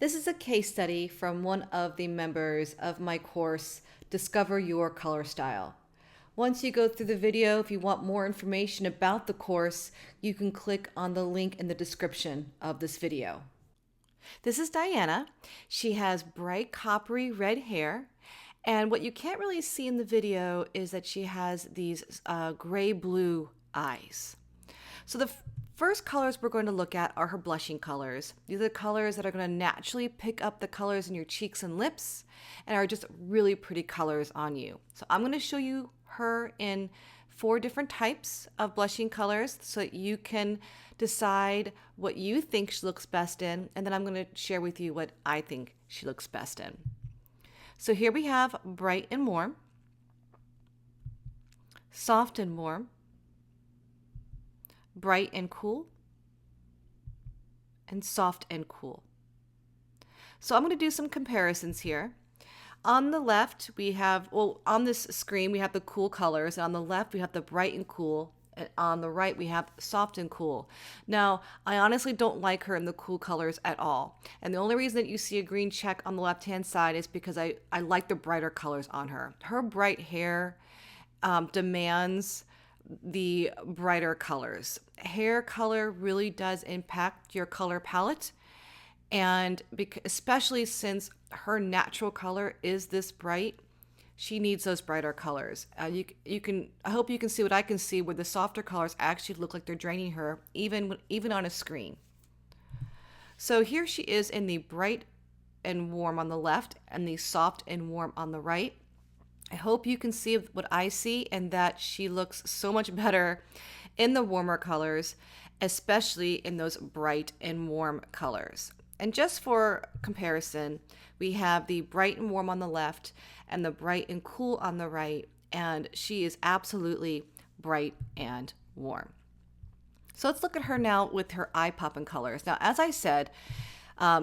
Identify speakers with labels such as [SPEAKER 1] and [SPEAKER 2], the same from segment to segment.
[SPEAKER 1] This is a case study from one of the members of my course, Discover Your Color Style. Once you go through the video, if you want more information about the course, you can click on the link in the description of this video. This is Diana. She has bright coppery red hair, and what you can't really see in the video is that she has these gray-blue eyes. So the first colors we're going to look at are her blushing colors. These are the colors that are going to naturally pick up the colors in your cheeks and lips and are just really pretty colors on you. So I'm going to show you her in 4 different types of blushing colors so that you can decide what you think she looks best in, and then I'm going to share with you what I think she looks best in. So here we have bright and warm, soft and warm, bright and cool, and soft and cool. So I'm going to do some comparisons here. On the left, we have, on this screen, we have the cool colors. And on the left, we have the bright and cool. And on the right, we have soft and cool. Now, I honestly don't like her in the cool colors at all. And the only reason that you see a green check on the left-hand side is because I like the brighter colors on her. Her bright hair demands the brighter colors. Hair color really does impact your color palette, and especially since her natural color is this bright, she needs those brighter colors. I hope you can see what I can see, where the softer colors actually look like they're draining her even on a screen. So here she is in the bright and warm on the left and the soft and warm on the right. I hope you can see what I see, and that she looks so much better in the warmer colors, especially in those bright and warm colors. And just for comparison, we have the bright and warm on the left and the bright and cool on the right, and she is absolutely bright and warm. So let's look at her now with her eye popping colors. Now, as I said,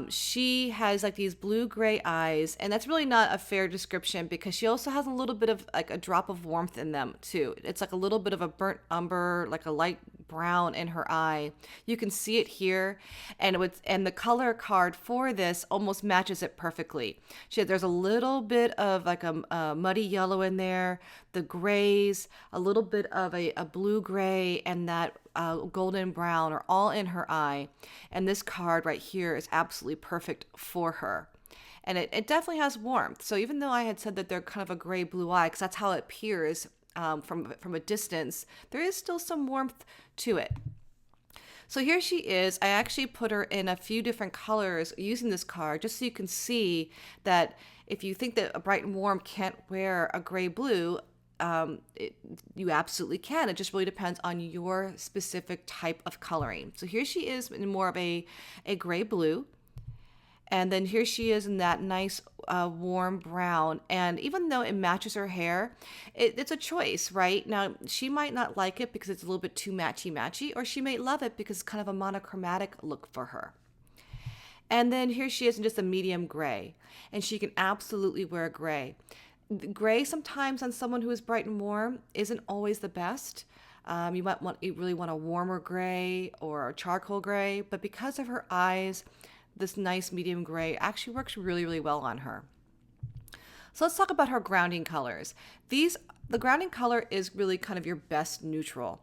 [SPEAKER 1] she has like these blue-gray eyes, and that's really not a fair description because she also has a little bit of like a drop of warmth in them too. It's like a little bit of a burnt umber, like a light brown in her eye. You can see it here, and the color card for this almost matches it perfectly. There's a little bit of like a muddy yellow in there, the grays, a little bit of a blue-gray, and that golden brown are all in her eye, and this card right here is absolutely perfect for her. And it definitely has warmth. So even though I had said that they're kind of a gray blue eye, because that's how it appears from a distance, there is still some warmth to it. So here she is. I actually put her in a few different colors using this card just so you can see that if you think that a bright and warm can't wear a gray blue, you absolutely can. It just really depends on your specific type of coloring. So here she is in more of a gray blue. And then here she is in that nice warm brown. And even though it matches her hair, it's a choice, right? Now, she might not like it because it's a little bit too matchy-matchy, or she may love it because it's kind of a monochromatic look for her. And then here she is in just a medium gray. And she can absolutely wear gray. Gray sometimes on someone who is bright and warm isn't always the best. You really want a warmer gray or a charcoal gray, but because of her eyes, this nice medium gray actually works really, really well on her. So let's talk about her grounding colors. The grounding color is really kind of your best neutral.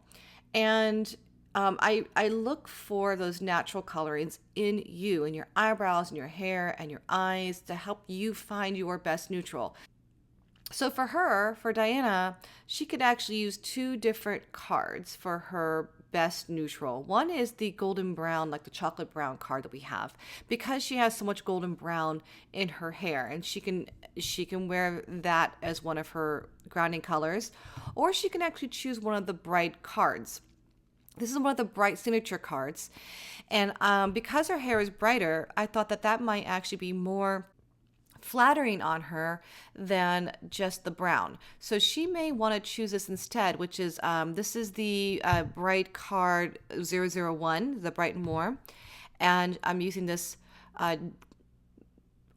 [SPEAKER 1] And I look for those natural colorings in you, in your eyebrows, and your hair, and your eyes to help you find your best neutral. So for Diana, she could actually use 2 different cards for her best neutral. One is the golden brown, like the chocolate brown card that we have, because she has so much golden brown in her hair, and she can wear that as one of her grounding colors, or she can actually choose one of the bright cards. This is one of the bright signature cards, and because her hair is brighter, I thought that might actually be more flattering on her than just the brown. So she may want to choose this instead, which is this is the bright card 001, the bright and warm, and I'm using this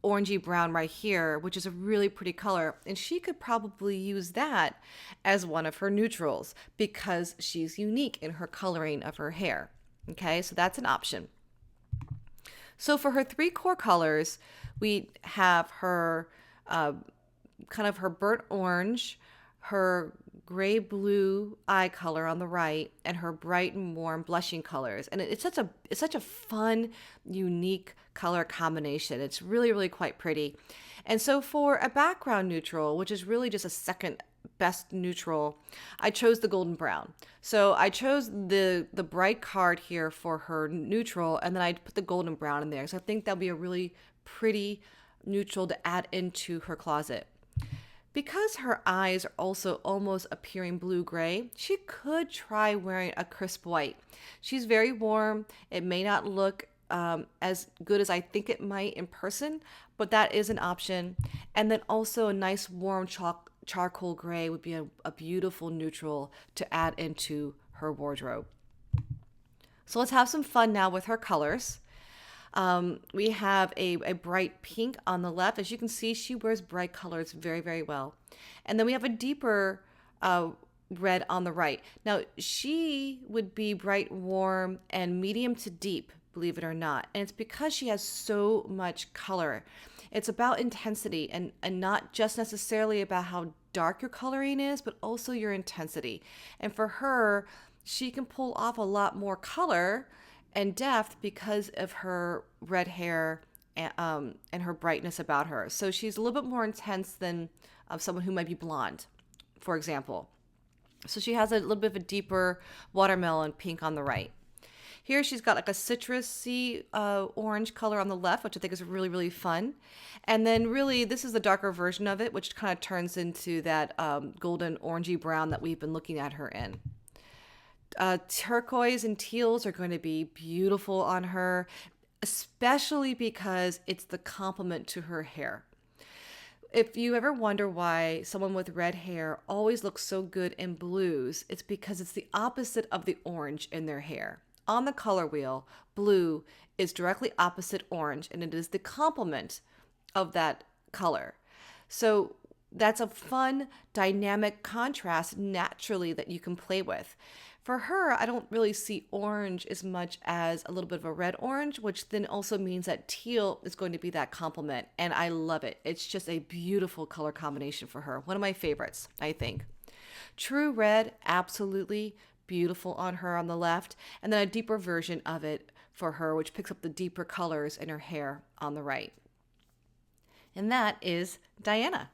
[SPEAKER 1] orangey brown right here, which is a really pretty color, and she could probably use that as one of her neutrals because she's unique in her coloring of her hair. Okay, so that's an option. So for her three core colors, we have her uh, kind of her burnt orange, her gray blue eye color on the right, and her bright and warm blushing colors. And it's such a fun, unique color combination. It's really quite pretty. And so for a background neutral, which is really just a second best neutral, I chose the golden brown. So I chose the bright card here for her neutral, and then I put the golden brown in there. So I think that'll be a really pretty neutral to add into her closet. Because her eyes are also almost appearing blue-gray, she could try wearing a crisp white. She's very warm. It may not look as good as I think it might in person, but that is an option. And then also a nice warm charcoal gray would be a beautiful neutral to add into her wardrobe. So let's have some fun now with her colors. We have a bright pink on the left. As you can see, she wears bright colors very well. And then we have a deeper red on the right. Now, she would be bright, warm, and medium to deep, believe it or not. And it's because she has so much color. It's about intensity and not just necessarily about how dark your coloring is, but also your intensity. And for her, she can pull off a lot more color and depth because of her red hair and her brightness about her. So she's a little bit more intense than someone who might be blonde, for example. So she has a little bit of a deeper watermelon pink on the right. Here she's got like a citrusy orange color on the left, which I think is really fun. And then really this is the darker version of it, which kind of turns into that golden orangey brown that we've been looking at her in. Turquoise and teals are going to be beautiful on her, especially because it's the complement to her hair. If you ever wonder why someone with red hair always looks so good in blues, it's because it's the opposite of the orange in their hair. On the color wheel, blue is directly opposite orange, and it is the complement of that color. So that's a fun, dynamic contrast naturally that you can play with. For her, I don't really see orange as much as a little bit of a red orange, which then also means that teal is going to be that complement. And I love it. It's just a beautiful color combination for her. One of my favorites, I think. True red, absolutely beautiful on her on the left. And then a deeper version of it for her, which picks up the deeper colors in her hair on the right. And that is Diana.